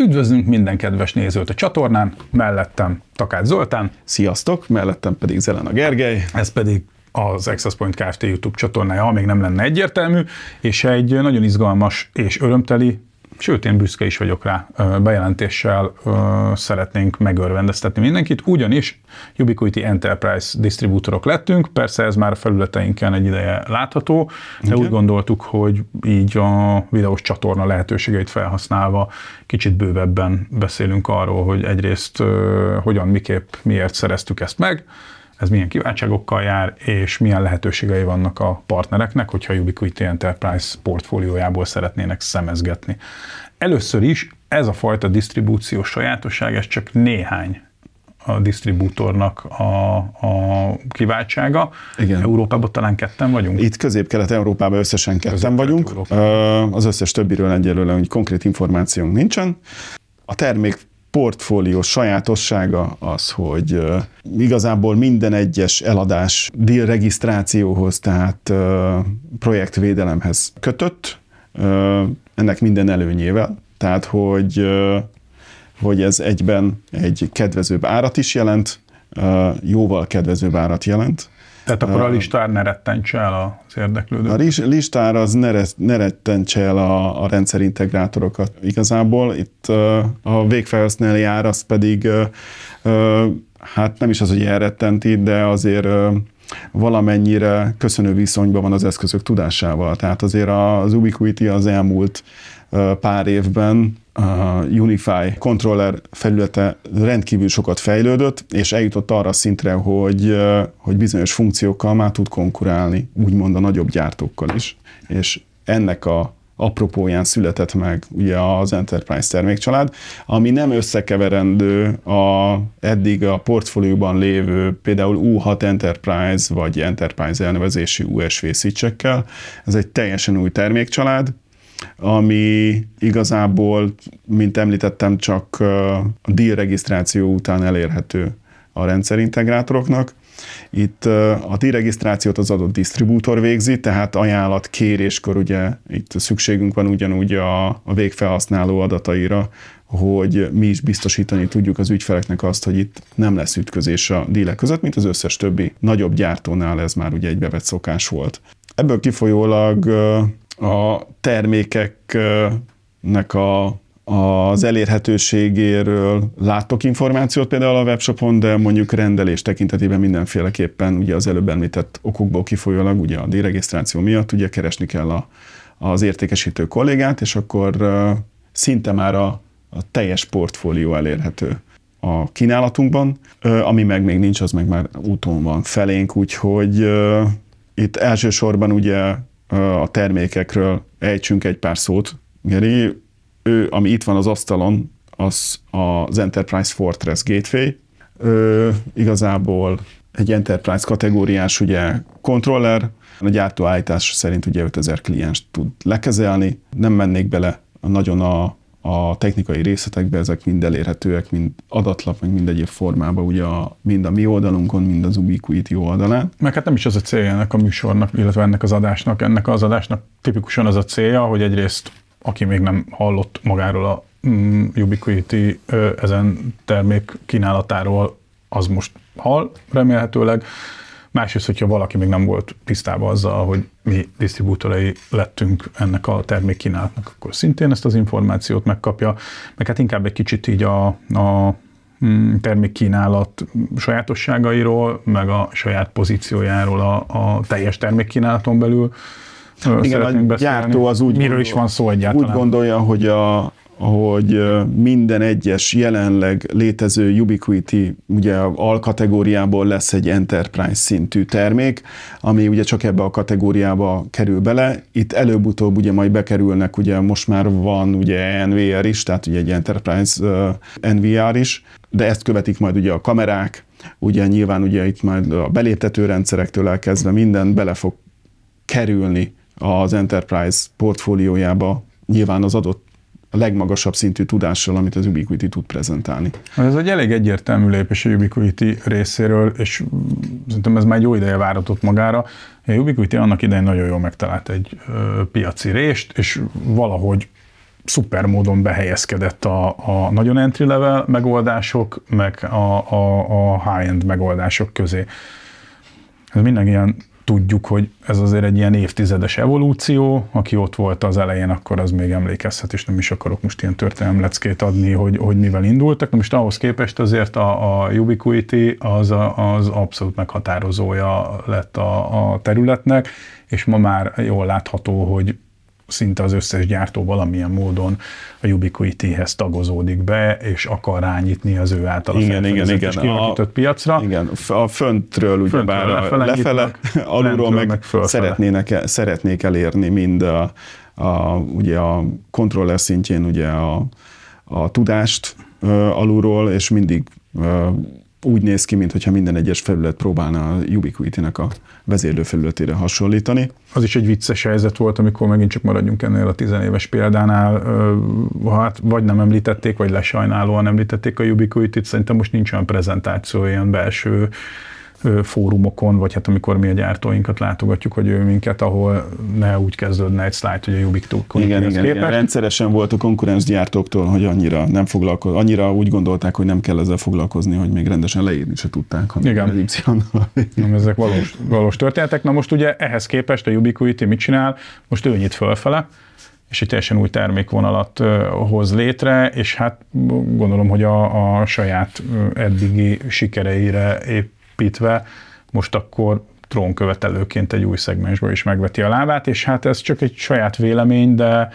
Üdvözlünk minden kedves nézőt a csatornán, mellettem Takács Zoltán. Sziasztok, mellettem pedig Zelena Gergely. Ez pedig az Access Point Kft. YouTube csatornája, ha még nem lenne egyértelmű, és egy nagyon izgalmas és örömteli, sőt, én büszke is vagyok rá, bejelentéssel szeretnénk megörvendeztetni mindenkit, ugyanis Ubiquiti Enterprise disztribútorok lettünk, persze ez már a felületeinken egy ideje látható, de úgy gondoltuk, hogy így a videós csatorna lehetőségeit felhasználva kicsit bővebben beszélünk arról, hogy egyrészt hogyan, miképp, miért szereztük ezt meg, ez milyen kiváltságokkal jár, és milyen lehetőségei vannak a partnereknek, hogyha Ubiquiti Enterprise portfóliójából szeretnének szemezgetni. Először is ez a fajta disztribúciós sajátosság, ez csak néhány a disztribútornak a kiváltsága. Igen. Európában talán ketten vagyunk? Itt Közép-Kelet-Európában összesen ketten vagyunk. Az összes többiről egyelőre hogy konkrét információnk nincsen. A termék portfólió sajátossága az, hogy igazából minden egyes eladás deal regisztrációhoz, tehát projektvédelemhez kötött, ennek minden előnyével, tehát hogy ez egyben egy kedvezőbb árat is jelent, jóval kedvezőbb árat jelent. Tehát akkor a listár ne rettentse el az érdeklődőt? A listár az ne rettentse el a rendszerintegrátorokat igazából. Itt a végfelhasználói ár az pedig, hát nem is az, hogy elrettenti, de azért valamennyire köszönő viszonyban van az eszközök tudásával. Tehát azért az Ubiquiti az elmúlt pár évben a Unify controller felülete rendkívül sokat fejlődött, és eljutott arra a szintre, hogy bizonyos funkciókkal már tud konkurálni, úgymond a nagyobb gyártókkal is. És ennek a apropóján született meg ugye az Enterprise termékcsalád, ami nem összekeverendő eddig a portfólióban lévő például U6 Enterprise vagy Enterprise elnevezésű USV switchekkel. Ez egy teljesen új termékcsalád, ami igazából, mint említettem, csak a deal regisztráció után elérhető a rendszerintegrátoroknak. Itt a deal regisztrációt az adott disztribútor végzi, tehát ajánlat kéréskor ugye itt szükségünk van ugyanúgy a végfelhasználó adataira, hogy mi is biztosítani tudjuk az ügyfeleknek azt, hogy itt nem lesz ütközés a dealek között, mint az összes többi nagyobb gyártónál ez már ugye egy bevett szokás volt. Ebből kifolyólag a termékeknek az elérhetőségéről láttok információt például a webshopon, de mondjuk rendelés tekintetében mindenféleképpen ugye az előbb említett okokból kifolyólag, ugye a deregisztráció miatt ugye keresni kell az értékesítő kollégát, és akkor szinte már a teljes portfólió elérhető a kínálatunkban, ami meg még nincs, az meg már úton van felénk, úgyhogy itt elsősorban ugye a termékekről ejtsünk egy pár szót. Geri, ami itt van az asztalon, az az Enterprise Fortress Gateway. Igazából egy Enterprise kategóriás ugye kontroller, a gyártó állítás szerint ugye 5000 kliens tud lekezelni. Nem mennék bele nagyon a technikai részletekbe, ezek mind elérhetőek, mind adatlap, meg mind egyéb formában, ugye mind a mi oldalunkon, mind az Ubiquiti oldalán. Meg hát nem is az a célja ennek a műsornak, illetve ennek az adásnak. Ennek az adásnak tipikusan az a célja, hogy egyrészt, aki még nem hallott magáról a Ubiquiti ezen termék kínálatáról, az most hall remélhetőleg. Másrészt, hogyha valaki még nem volt tisztában azzal, hogy mi disztribútorai lettünk ennek a termékkínálatnak, akkor szintén ezt az információt megkapja, meg hát inkább egy kicsit így a termékkínálat sajátosságairól, meg a saját pozíciójáról a teljes termékkínálaton belül szeretnénk beszélni. Gyártó az miről is van szó egyáltalán? Úgy gondolja, hogy minden egyes jelenleg létező Ubiquiti ugye alkategóriából lesz egy Enterprise szintű termék, ami ugye csak ebbe a kategóriába kerül bele. Itt előbb-utóbb ugye majd bekerülnek, ugye most már van ugye NVR is, tehát ugye egy Enterprise NVR is, de ezt követik majd ugye a kamerák, ugye nyilván ugye itt majd a beléptető rendszerektől elkezdve minden bele fog kerülni az Enterprise portfóliójába, nyilván az adott a legmagasabb szintű tudással, amit az Ubiquiti tud prezentálni. Ez egy elég egyértelmű lépés a Ubiquiti részéről, és szerintem ez már egy jó ideje váratott magára. A Ubiquiti annak idején nagyon jól megtalált egy piaci rést, és valahogy szuper módon behelyezkedett a nagyon entry level megoldások, meg a high-end megoldások közé. Ez mindannyian tudjuk, hogy ez azért egy ilyen évtizedes evolúció, aki ott volt az elején, akkor az még emlékezhet, és nem is akarok most ilyen történelemleckét adni, hogy mivel indultak. Na most ahhoz képest azért a Ubiquiti az abszolút meghatározója lett a területnek, és ma már jól látható, hogy szinte az összes gyártó valamilyen módon a Ubiquitihez tagozódik be, és akar rányitni az ő által igen. kialakított piacra. Igen, a föntről ugyebár lefele, alulról meg szeretnék elérni mind ugye a controller szintjén ugye a tudást alulról, és mindig úgy néz ki, mintha minden egyes felület próbálna a Ubiquiti-nek a vezérlőfelületére hasonlítani. Az is egy vicces helyzet volt, amikor megint csak maradjunk ennél a 10 éves példánál, hát vagy nem említették, vagy lesajnálóan említették a Ubiquitit, szerintem most nincs olyan prezentáció, ilyen belső fórumokon, vagy hát amikor mi a gyártóinkat látogatjuk, hogy ő minket, ahol ne úgy kezdődne egy slide, hogy a Ubiquitihez képest. Igen, rendszeresen volt a konkurens gyártóktól, hogy annyira úgy gondolták, hogy nem kell ezzel foglalkozni, hogy még rendesen leírni se tudták, hanem ezek valós történetek. Na most ugye ehhez képest a Ubiquiti mit csinál? Most ő nyit fölfele, és egy teljesen új termékvonalat hoz létre, és hát gondolom, hogy a saját eddigi sikereire építve most akkor trónkövetelőként egy új szegmensből is megveti a lábát, és hát ez csak egy saját vélemény, de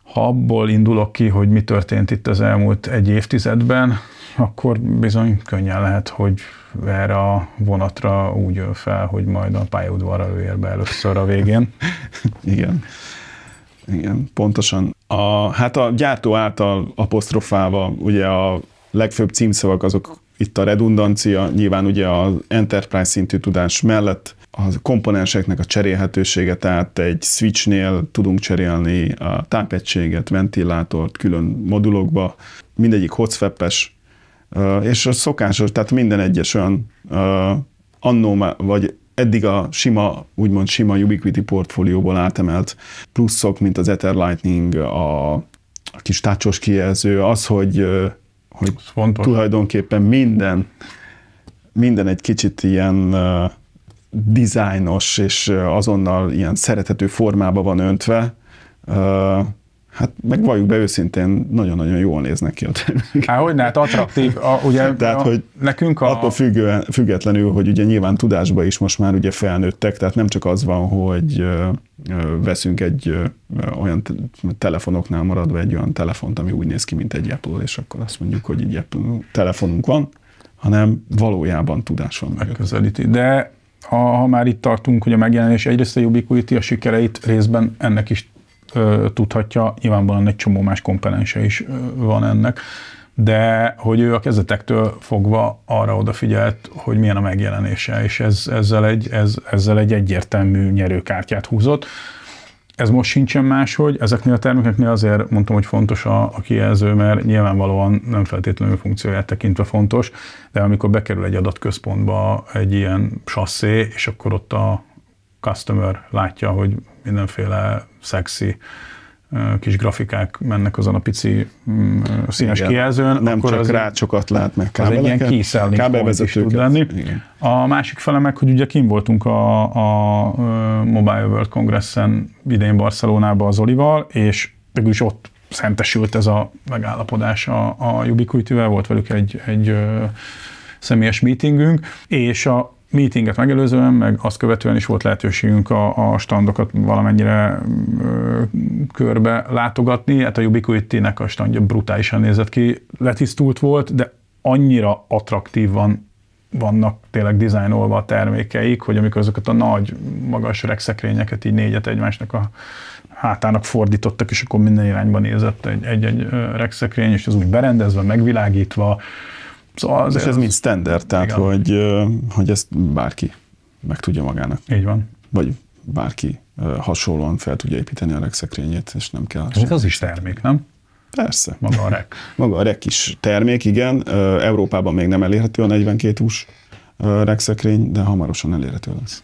ha abból indulok ki, hogy mi történt itt az elmúlt egy évtizedben, akkor bizony könnyen lehet, hogy erre a vonatra úgy jön fel, hogy majd a pályaudvarra ő ér be először a végén. Igen, pontosan. Hát a gyártó által apostrofálva ugye a legfőbb címszavak azok itt a redundancia, nyilván ugye az enterprise szintű tudás mellett a komponenseknek a cserélhetősége, tehát egy switchnél tudunk cserélni a tápegységet, ventilátort külön modulokba, mindegyik hotfap-es, és a szokásos, tehát minden egyes olyan vagy eddig a úgymond sima Ubiquiti portfólióból átemelt pluszok, mint az Ether Lightning, a kis tácsos kijelző, az, hogy tulajdonképpen minden egy kicsit ilyen dizájnos, és azonnal ilyen szerethető formába van öntve. Hát meg valljuk be őszintén, nagyon-nagyon jól néznek ki a termék. Hogyne, hát attraktív. Ugye, tehát, hogy nekünk attól függetlenül, hogy ugye nyilván tudásba is most már ugye felnőttek, tehát nem csak az van, hogy veszünk egy olyan telefonoknál maradva egy olyan telefont, ami úgy néz ki, mint egy Apple, és akkor azt mondjuk, hogy egy Apple telefonunk van, hanem valójában tudás van. Megközelíti. De ha már itt tartunk, hogy a megjelenés, egyrészt a Ubiquiti a sikereit részben ennek is tudhatja, nyilvánvalóan egy csomó más komponense is van ennek, de hogy ő a kezdetektől fogva arra odafigyelt, hogy milyen a megjelenése, és ezzel egy egyértelmű nyerőkártyát húzott. Ez most sincsen máshogy, ezeknél a termékeknél azért mondtam, hogy fontos a kijelző, mert nyilvánvalóan nem feltétlenül funkcióját tekintve fontos, de amikor bekerül egy adatközpontba egy ilyen sasszé, és akkor ott a customer látja, hogy mindenféle szexi kis grafikák mennek azon a pici színes kijelzőn. Nem akkor csak rácsokat lát, meg kábeleket. Az egy ilyen key-selling point is tud lenni. Igen. A másik fele meg, hogy ugye kint voltunk a Mobile World Congressen idén Barcelonában az Olival, és végülis ott szentesült ez a megállapodás a Ubiquitivel, volt velük egy személyes meetingünk, és a meetinget megelőzően, meg azt követően is volt lehetőségünk a standokat valamennyire körbe látogatni. Hát a Ubiquiti-nek a standja brutálisan nézett ki, letisztult volt, de annyira attraktívan vannak tényleg dizájnolva a termékeik, hogy amikor azokat a nagy, magas regszekrényeket így négyet egymásnak a hátának fordítottak, és akkor minden irányba nézett egy regszekrény, és ez úgy berendezve, megvilágítva. Szóval és ez mind standard, tehát hogy ezt bárki meg tudja magának. Így van. Vagy bárki hasonlóan fel tudja építeni a regszekrényét, és nem kell. Ez az is termék, nem? Persze. Maga a reg. Maga a reg is termék, igen. Európában még nem elérhető a 42 hús regszekrény, de hamarosan elérhető lesz.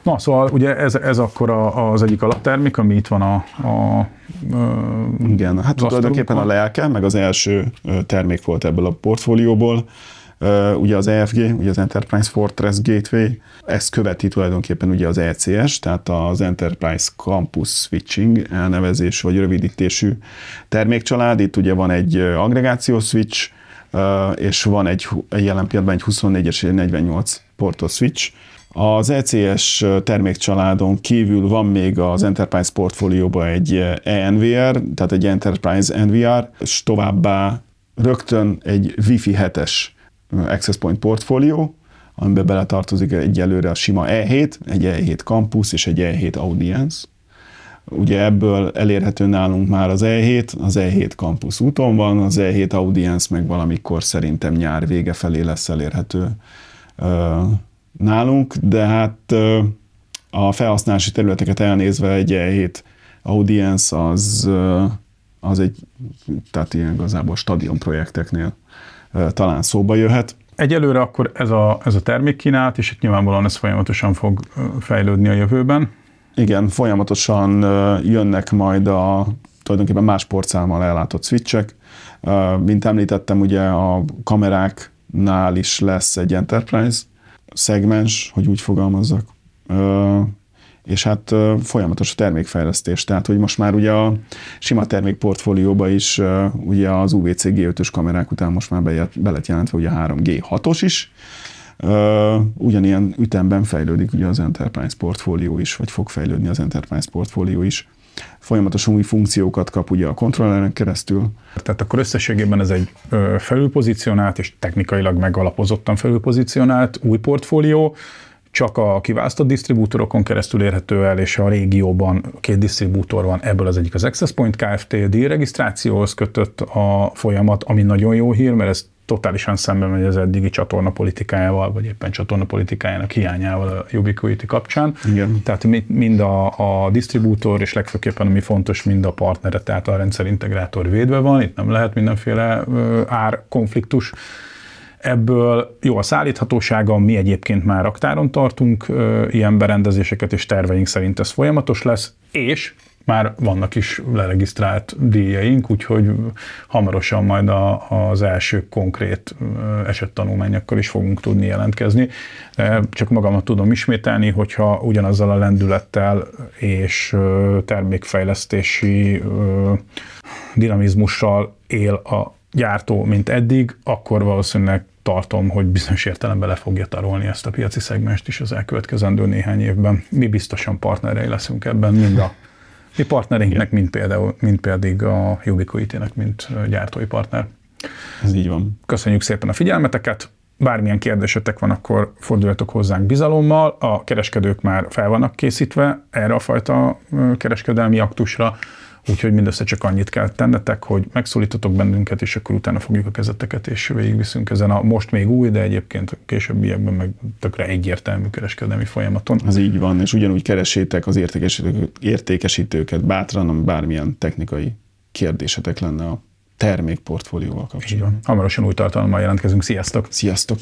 Na, szóval ugye ez akkor az egyik alaptermék, ami itt van igen, hát tulajdonképpen a lelke, meg az első termék volt ebből a portfólióból, ugye az EFG, ugye az Enterprise Fortress Gateway, ezt követi tulajdonképpen ugye az ECS, tehát az Enterprise Campus Switching elnevezés vagy rövidítésű termékcsalád. Itt ugye van egy aggregációs switch, és van egy jelen pillanatban egy 24-es és egy 48 portos switch. Az ECS termékcsaládon kívül van még az Enterprise portfólióban egy ENVR, tehát egy Enterprise NVR, és továbbá rögtön egy Wi-Fi 7-es Access Point portfólió, amiben beletartozik egyelőre a sima E7, egy E7 Campus és egy E7 Audience. Ugye ebből elérhető nálunk már az E7 Campus úton van, az E7 Audience meg valamikor szerintem nyár vége felé lesz elérhető nálunk, de hát a felhasználási területeket elnézve egy E7 Audience az egy, tehát ilyen igazából stadion projekteknél talán szóba jöhet. Egyelőre akkor ez a termékkínálat, és itt nyilvánvalóan ez folyamatosan fog fejlődni a jövőben. Igen, folyamatosan jönnek majd tulajdonképpen más portszámmal ellátott switchek. Mint említettem, ugye a kameráknál is lesz egy Enterprise szegmens, hogy úgy fogalmazzak. És hát folyamatos a termékfejlesztés, tehát hogy most már ugye a sima termékportfólióba is ugye az UVC G5-ös kamerák után most már be lett jelentve ugye a 3G6-os is. Ugyanilyen ütemben fejlődik ugye az Enterprise portfólió is, vagy fog fejlődni az Enterprise portfólió is. Folyamatosan új funkciókat kap ugye a kontrolleren keresztül. Tehát akkor összességében ez egy felülpozícionált és technikailag megalapozottan felülpozícionált új portfólió, csak a kiválasztott disztribútorokon keresztül érhető el, és a régióban 2 disztribútor van, ebből az egyik az Access Point Kft. Díjregisztrációhoz kötött a folyamat, ami nagyon jó hír, mert ez totálisan szemben megy az eddigi csatorna politikájával, vagy éppen csatorna politikájának hiányával a Ubiquiti kapcsán. Igen. Tehát mind a disztribútor, és legfőképpen ami fontos, mind a partnere, tehát a rendszerintegrátor védve van, itt nem lehet mindenféle árkonfliktus. Ebből jó a szállíthatósága, mi egyébként már raktáron tartunk ilyen berendezéseket, és terveink szerint ez folyamatos lesz, és már vannak is leregisztrált díjaink, úgyhogy hamarosan majd az első konkrét esettanulmányokkal is fogunk tudni jelentkezni. Csak magamat tudom ismételni, hogyha ugyanazzal a lendülettel és termékfejlesztési dinamizmussal él a gyártó, mint eddig, akkor valószínűleg tartom, hogy bizonyos értelemben le fogja tarolni ezt a piaci szegmest is az elkövetkezendő néhány évben. Mi biztosan partnerei leszünk ebben, mind a mi partnerinknek, mind pedig a Ubiquiti-nek, mint gyártói partner. Ez így van. Köszönjük szépen a figyelmeteket, bármilyen kérdésetek van, akkor forduljatok hozzánk bizalommal, a kereskedők már fel vannak készítve erre a fajta kereskedelmi aktusra, úgyhogy mindössze csak annyit kell tennetek, hogy megszólítotok bennünket, és akkor utána fogjuk a kezeteket, és végigviszünk ezen a most még új, de egyébként későbbiekben meg tökre egyértelmű kereskedelmi folyamaton. Ez így van, és ugyanúgy keressétek az értékesítőket bátran, ami bármilyen technikai kérdésetek lenne a termékportfólióval kapcsolatban. Így van. Hamarosan új tartalommal jelentkezünk. Sziasztok! Sziasztok!